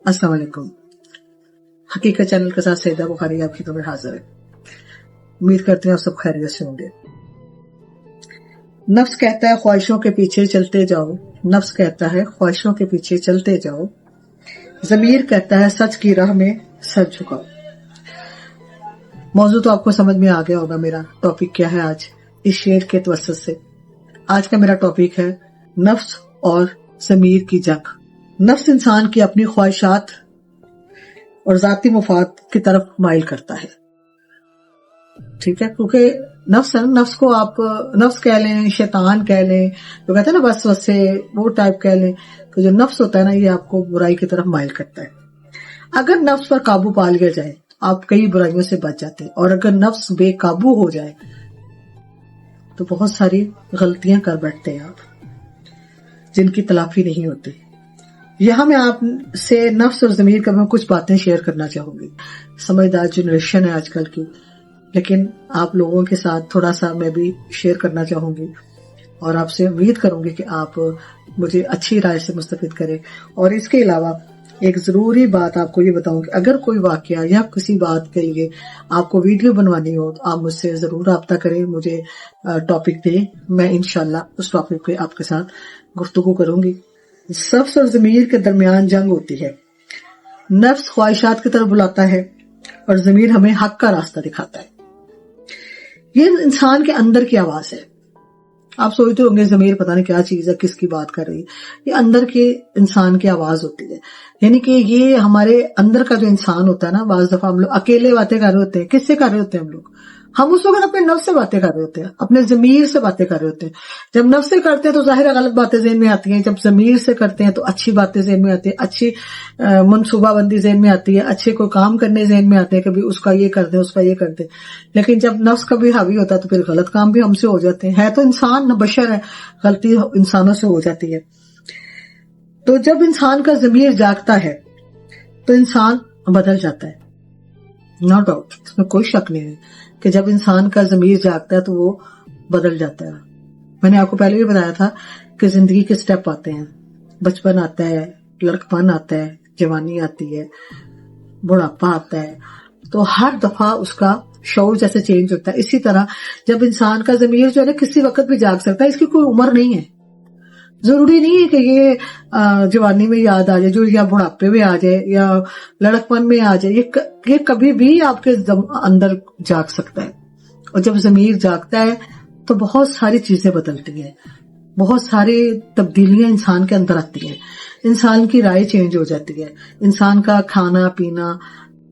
अस्सलाम वालेकुम। हकीकत चैनल के साथ सईदा बुखारी आपकी खिदमत में हाजिर है। उम्मीद करते हैं आप सब खैरियत से होंगे। नफ्स कहता है ख्वाहिशों के पीछे चलते जाओ, नफ्स कहता है ख्वाहिशों के पीछे चलते जाओ, ज़मीर कहता है सच की राह में सर झुकाओ। मौजू तो आपको समझ में आ गया होगा मेरा टॉपिक क्या है आज इस शेर के तवस्सुत से। आज का मेरा टॉपिक है नफ्स और ज़मीर की जंग। नफ्स इंसान की अपनी ख्वाहिशात और जाती मुफाद की तरफ माइल करता है, ठीक है, क्योंकि नफ्स को आप नफ्स कह लें, शैतान कह लें, जो कहते हैं ना बस वसे वो टाइप कह लें, तो जो नफ्स होता है ना ये आपको बुराई की तरफ माइल करता है। अगर नफ्स पर काबू पा लिया जाए आप कई बुराइयों से बच जाते हैं, और अगर नफ्स बेकाबू हो जाए तो बहुत सारी गलतियां कर बैठते हैं आप, जिनकी तलाफी नहीं होती। यहां मैं आपसे नफ्स और ज़मीर का मैं कुछ बातें शेयर करना चाहूंगी। समझदार जनरेशन है आजकल की, लेकिन आप लोगों के साथ थोड़ा सा मैं भी शेयर करना चाहूंगी और आपसे उम्मीद करूंगी कि आप मुझे अच्छी राय से मुस्तफिद करें। और इसके अलावा एक जरूरी बात आपको ये बताऊंगी, अगर कोई वाकया या किसी बात के लिए आपको वीडियो बनवानी हो तो आप मुझसे जरूर राब्ता करें, मुझे टॉपिक दें, मैं इंशाल्लाह उस टॉपिक पे आपके साथ गुफ्तगू करूंगी। नफ्स और ज़मीर के दरमियान जंग होती है। नफ्स ख्वाहिशात की तरफ बुलाता है और ज़मीर हमें हक का रास्ता दिखाता है। ये इंसान के अंदर की आवाज है। आप सोचते होंगे ज़मीर पता नहीं क्या चीज है, किसकी बात कर रही है। ये अंदर के इंसान की आवाज होती है, यानी कि ये हमारे अंदर का जो इंसान होता है ना, बाज़ दफा हम लोग अकेले बातें कर रहे होते हैं। किससे कर रहे होते हैं हम उस वक्त अपने नफ्स से बातें कर रहे होते हैं, अपने ज़मीर से बातें कर रहे होते हैं। जब नफ्स से करते हैं तो जाहिर है गलत बातें ज़हन में आती हैं, जब ज़मीर से करते हैं तो अच्छी बातें ज़हन में आती है, अच्छी मनसूबाबंदी ज़हन में आती है, अच्छे कोई काम करने ज़हन में आते हैं, कभी उसका ये कर दे उसका ये कर दे। लेकिन जब नफ्स कभी हावी होता है तो फिर गलत काम भी हमसे हो जाते हैं। है तो इंसान न बशर है, गलती इंसानों से हो जाती है। तो जब इंसान का ज़मीर जागता है तो इंसान बदल जाता है, नो डाउट, इसमें कोई शक नहीं है कि जब इंसान का ज़मीर जागता है तो वो बदल जाता है। मैंने आपको पहले भी बताया था कि जिंदगी के स्टेप आते हैं, बचपन आता है, लड़कपन आता है, जवानी आती है, बुढ़ापा आता है, तो हर दफा उसका शौर जैसे चेंज होता है। इसी तरह जब इंसान का ज़मीर जो है ना किसी वक्त भी जाग सकता है, इसकी कोई उम्र नहीं है। जरूरी नहीं है कि ये जवानी में याद आ जाए, जो या बुढ़ापे में आ जाए या लड़कपन में आ जाए, ये कभी भी आपके अंदर जाग सकता है। और जब ज़मीर जागता है तो बहुत सारी चीजें बदलती हैं, बहुत सारी तब्दीलियां इंसान के अंदर आती हैं, इंसान की राय चेंज हो जाती है, इंसान का खाना पीना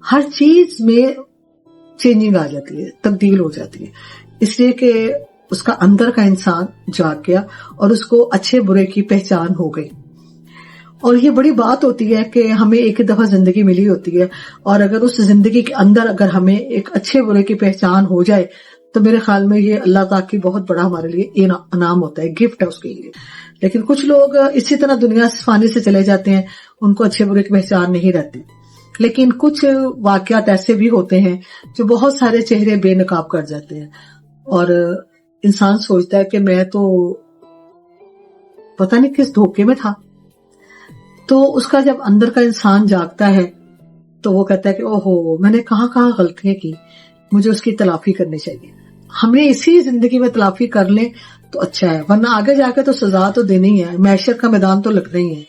हर चीज में चेंजिंग आ जाती है, तब्दील हो जाती है, इसलिए कि उसका अंदर का इंसान जाग गया और उसको अच्छे बुरे की पहचान हो गई। और ये बड़ी बात होती है कि हमें एक दफा जिंदगी मिली होती है, और अगर उस जिंदगी के अंदर अगर हमें एक अच्छे बुरे की पहचान हो जाए तो मेरे ख्याल में ये अल्लाह ताला की बहुत बड़ा हमारे लिए इनाम होता है, गिफ्ट है उसके लिए। लेकिन कुछ लोग इसी तरह दुनिया से फानी से चले जाते हैं, उनको अच्छे बुरे की पहचान नहीं रहती। लेकिन कुछ वाकयात ऐसे भी होते हैं जो बहुत सारे चेहरे बेनकाब कर जाते हैं, और इंसान सोचता है कि मैं तो पता नहीं किस धोखे में था। तो उसका जब अंदर का इंसान जागता है तो वो कहता है कि ओहो मैंने कहां कहां गलतियां की, मुझे उसकी तलाफी करनी चाहिए। हमने इसी जिंदगी में तलाफी कर ले तो अच्छा है, वरना आगे जाके तो सजा तो देनी है, मैशर का मैदान तो लगना ही है।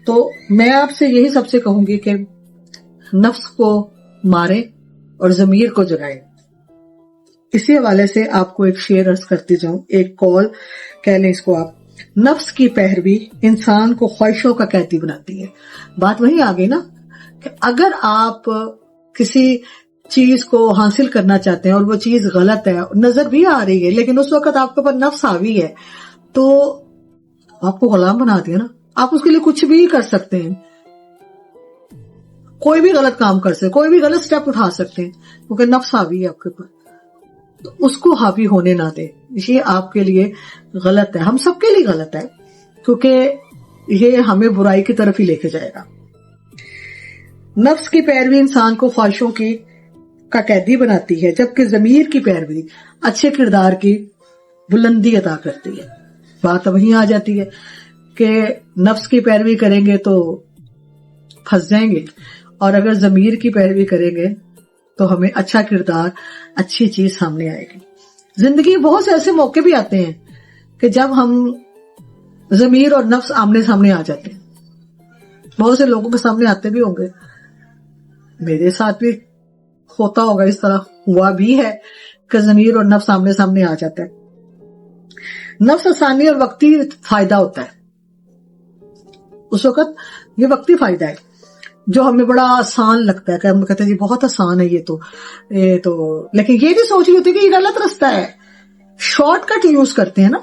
तो मैं आपसे यही सबसे कहूंगी कि नफ्स को मारे और ज़मीर को जगाए। इसी हवाले से आपको एक शेर अर्ज करती जाऊं, एक कॉल कह लें इसको आप। नफ्स की पैरवी इंसान को ख्वाहिशों का कैदी बनाती है। बात वही आ गई ना कि अगर आप किसी चीज को हासिल करना चाहते हैं और वो चीज गलत है, नजर भी आ रही है, लेकिन उस वक्त आपके ऊपर नफ्स हावी है तो आपको गुलाम बना दिया ना। आप उसके लिए कुछ भी कर सकते हैं, कोई भी गलत काम कर सकते हैं, कोई भी गलत स्टेप उठा सकते हैं, क्योंकि नफ्स हावी है आपके ऊपर। तो उसको हावी होने ना दे, ये आपके लिए गलत है, हम सबके लिए गलत है, क्योंकि ये हमें बुराई की तरफ ही लेके जाएगा। नफ्स की पैरवी इंसान को ख्वाहिशों की का कैदी बनाती है, जबकि ज़मीर की पैरवी अच्छे किरदार की बुलंदी अता करती है। बात वहीं आ जाती है कि नफ्स की पैरवी करेंगे तो پھنس جائیں گے، اور اگر ضمیر کی پیروی کریں گے تو ہمیں اچھا کردار، اچھی چیز سامنے آئے گی۔ زندگی بہت سے ایسے موقع بھی آتے ہیں کہ جب ہم ضمیر اور نفس آمنے سامنے آ جاتے ہیں، بہت سے لوگوں کے سامنے آتے بھی ہوں گے، میرے ساتھ بھی ہوتا ہوگا، اس طرح ہوا بھی ہے کہ ضمیر اور نفس آمنے سامنے آ جاتا ہے۔ نفس آسانی اور وقتی فائدہ ہوتا ہے، اس وقت یہ وقتی فائدہ ہے جو ہمیں بڑا آسان لگتا ہے کہ ہم کہتے ہیں جی بہت آسان ہے یہ تو لیکن یہ نہیں سوچ رہی ہوتی کہ یہ غلط رستہ ہے۔ شارٹ کٹ یوز کرتے ہیں نا،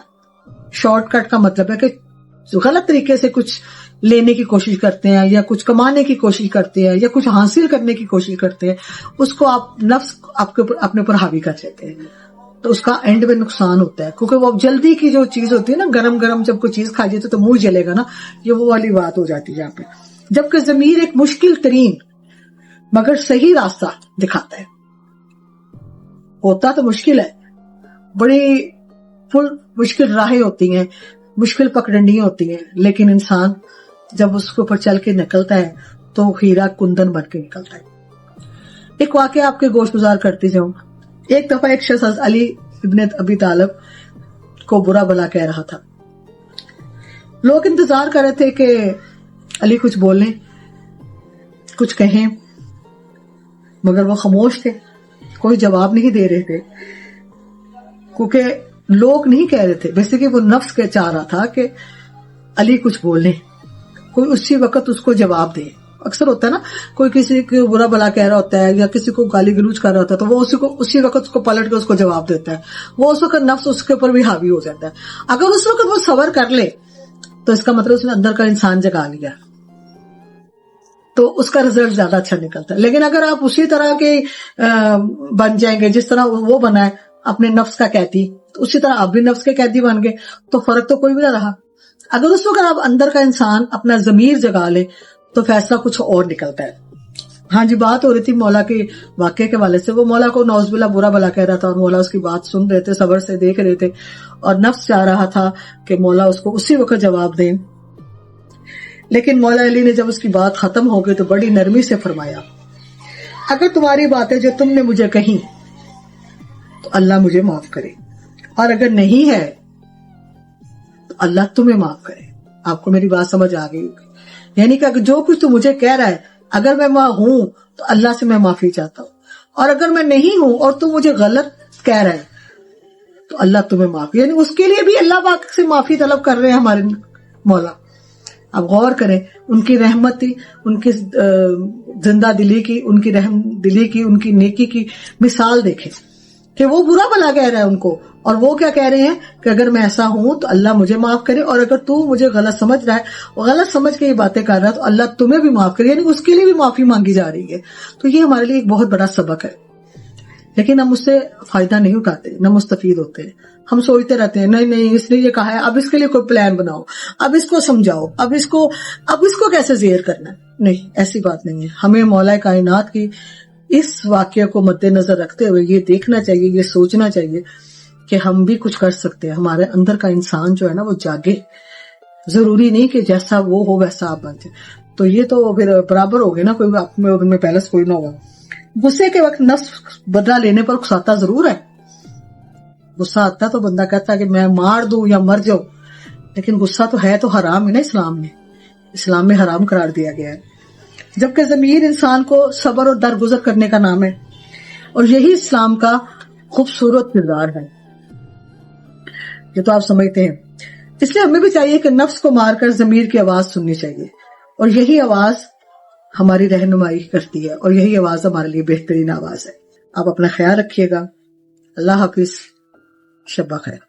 شارٹ کٹ کا مطلب ہے کہ غلط طریقے سے کچھ لینے کی کوشش کرتے ہیں یا کچھ کمانے کی کوشش کرتے ہیں یا کچھ حاصل کرنے کی کوشش کرتے ہیں، اس کو آپ نفس آپ کے اوپر اپنے اوپر حاوی کر لیتے ہیں، تو اس کا اینڈ میں نقصان ہوتا ہے، کیونکہ وہ جلدی کی جو چیز ہوتی ہے نا، گرم گرم جب کوئی چیز کھائی جاتی ہے تو منہ جلے گا نا، یہ وہ والی بات ہو جاتی ہے یہاں پہ۔ جبکہ ضمیر ایک مشکل ترین مگر صحیح راستہ دکھاتا ہے، ہوتا تو مشکل ہے، بڑی مشکل راہیں ہوتی ہیں، مشکل پکڑنی ہوتی ہیں، لیکن انسان جب اس کے اوپر چل کے نکلتا ہے تو ہیرا کندن بن کے نکلتا ہے۔ ایک واقعہ آپ کے گوش گزار کرتی جاؤں۔ ایک دفعہ ایک شخص علی ابن ابی طالب کو برا بلا کہہ رہا تھا، لوگ انتظار کر رہے تھے کہ علی کچھ بولیں، کچھ کہیں، مگر وہ خاموش تھے، کوئی جواب نہیں دے رہے تھے، کیونکہ لوگ نہیں کہہ رہے تھے، ویسے کہ وہ نفس کے چاہ رہا تھا کہ علی کچھ بولیں، کوئی اسی وقت اس کو جواب دے۔ اکثر ہوتا ہے نا، کوئی کسی کو برا بلا کہہ رہا ہوتا ہے یا کسی کو گالی گلوچ کر رہا ہوتا ہے تو وہ اسی وقت اس کو پلٹ کے اس کو جواب دیتا ہے، وہ اس وقت نفس اس کے اوپر بھی حاوی ہو جاتا ہے۔ اگر اس وقت وہ صبر کر لے تو اس کا مطلب اس نے اندر کا انسان جگا لیا، تو اس کا رزلٹ زیادہ اچھا نکلتا ہے۔ لیکن اگر آپ اسی طرح کے بن جائیں گے جس طرح وہ بنا ہے اپنے نفس کا قیدی، تو اسی طرح آپ بھی نفس کے قیدی بن گئے، تو فرق تو کوئی بھی نہ رہا۔ اگر اس وقت آپ اندر کا انسان اپنا ضمیر جگا لے تو فیصلہ کچھ اور نکلتا ہے۔ ہاں جی، بات ہو رہی تھی مولا کے واقعے کے والے سے، وہ مولا کو نعوذ باللہ برا بلا کہہ رہا تھا اور مولا اس کی بات سن رہے تھے، صبر سے دیکھ رہے تھے، اور نفس چاہ رہا تھا کہ مولا اس کو اسی وقت جواب دیں۔ لیکن مولا علی نے جب اس کی بات ختم ہو گئی تو بڑی نرمی سے فرمایا، اگر تمہاری باتیں جو تم نے مجھے کہیں تو اللہ مجھے معاف کرے، اور اگر نہیں ہے تو اللہ تمہیں معاف کرے۔ آپ کو میری بات سمجھ آ گئی ہوگی، یعنی کہ جو کچھ تو مجھے کہہ رہا ہے، اگر میں وہاں ہوں تو اللہ سے میں معافی چاہتا ہوں، اور اگر میں نہیں ہوں اور تو مجھے غلط کہہ رہا ہے تو اللہ تمہیں معافی، یعنی اس کے لیے بھی اللہ پاک سے معافی طلب کر رہے ہیں ہمارے مولا۔ آپ غور کریں، ان کی رحمت، ان کی زندہ دلی کی، ان کی رحم دلی کی، ان کی نیکی کی مثال دیکھیں کہ وہ برا بلا کہہ رہا ہے ان کو، اور وہ کیا کہہ رہے ہیں کہ اگر میں ایسا ہوں تو اللہ مجھے معاف کرے، اور اگر تو مجھے غلط سمجھ رہا ہے، غلط سمجھ کے یہ باتیں کر رہا ہے تو اللہ تمہیں بھی معاف کرے، یعنی اس کے لیے بھی معافی مانگی جا رہی ہے۔ تو یہ ہمارے لیے ایک بہت بڑا سبق ہے، لیکن ہم اس سے فائدہ نہیں اٹھاتے، نہ مستفید ہوتے ہیں۔ ہم سوچتے رہتے ہیں نہیں اس نے یہ کہا ہے، اب اس کے لیے کوئی پلان بناؤ، اب اس کو سمجھاؤ، اب اس کو کیسے زیر کرنا ہے۔ نہیں، ایسی بات نہیں ہے۔ ہمیں مولا کائنات کی اس واقعے کو مد نظر رکھتے ہوئے یہ دیکھنا چاہیے، یہ سوچنا چاہیے کہ ہم بھی کچھ کر سکتے ہیں۔ ہمارے اندر کا انسان جو ہے نا وہ جاگے، ضروری نہیں کہ جیسا وہ ہو ویسا آپ بن جائے، تو یہ تو پھر برابر ہو گئے نا، کوئی آپ میں پیلس کوئی نہ ہوگا۔ غصے کے وقت نفس بدلہ لینے پر اکساتا ضرور ہے، غصہ آتا تو بندہ کہتا ہے کہ میں مار دوں یا مر جاؤں، لیکن غصہ تو ہے تو حرام ہے نا، اسلام میں حرام قرار دیا گیا ہے۔ جبکہ ضمیر انسان کو صبر اور درگزر کرنے کا نام ہے، اور یہی اسلام کا خوبصورت کردار ہے، یہ تو آپ سمجھتے ہیں۔ اس لیے ہمیں بھی چاہیے کہ نفس کو مار کر ضمیر کی آواز سننی چاہیے، اور یہی آواز ہماری رہنمائی کرتی ہے، اور یہی آواز ہمارے لیے بہترین آواز ہے۔ آپ اپنا خیال رکھیے گا، اللہ حافظ، شب بخیر۔